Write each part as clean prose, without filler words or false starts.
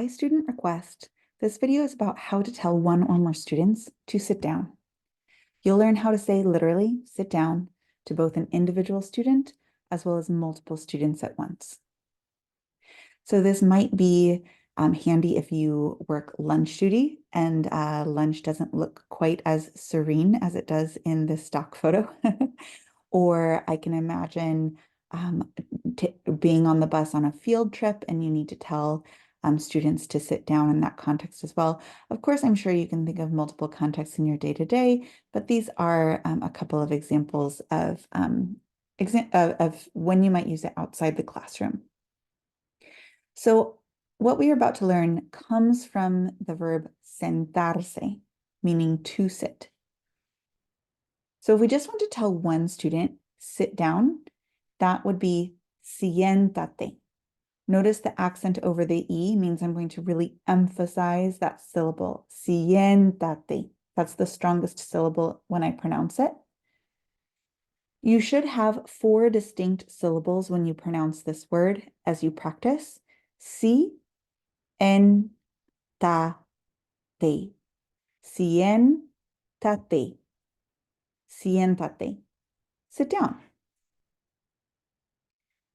by student request, this video is about how to tell one or more students to sit down. You'll learn how to say literally sit down to both an individual student as well as multiple students at once. So this might be handy if you work lunch duty and lunch doesn't look quite as serene as it does in this stock photo. Or I can imagine being on the bus on a field trip and you need to tell students to sit down in that context as well. Of course, I'm sure you can think of multiple contexts in your day-to-day, but these are a couple of examples of when you might use it outside the classroom. So what we are about to learn comes from the verb sentarse, meaning to sit. So if we just want to tell one student, sit down, that would be siéntate. Notice the accent over the E means I'm going to really emphasize that syllable, siéntate. That's the strongest syllable when I pronounce it. You should have 4 distinct syllables when you pronounce this word as you practice. Si, en, ta, te. Siéntate. Siéntate. Sit down.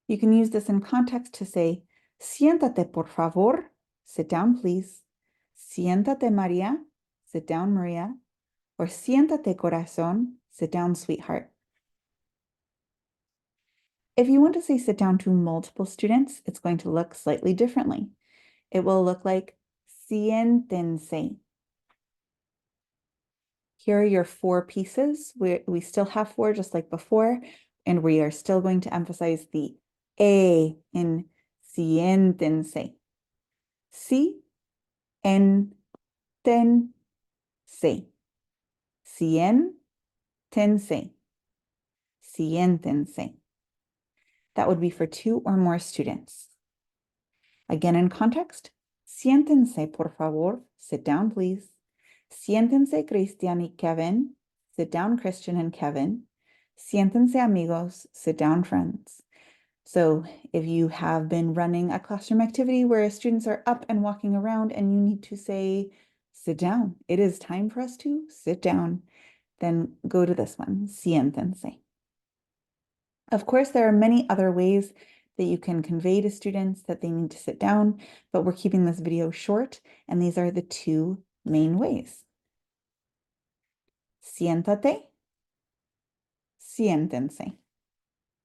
You can use this in context to say, siéntate, por favor. Sit down, please. Siéntate, María. Sit down, Maria. Or siéntate, corazón. Sit down, sweetheart. If you want to say sit down to multiple students, it's going to look slightly differently. It will look like siéntense. Here are your 4 pieces. We still have 4 just like before, and we are still going to emphasize the E in siéntense. Si, en, ten, se. Siéntense. Siéntense. That would be for 2 or more students. Again, in context, siéntense, por favor. Sit down, please. Siéntense, Cristian y Kevin. Sit down, Christian and Kevin. Siéntense, amigos. Sit down, friends. So if you have been running a classroom activity where students are up and walking around and you need to say, sit down, it is time for us to sit down, then go to this one, siéntense. Of course, there are many other ways that you can convey to students that they need to sit down, but we're keeping this video short, and these are the 2 main ways. Siéntate, siéntense.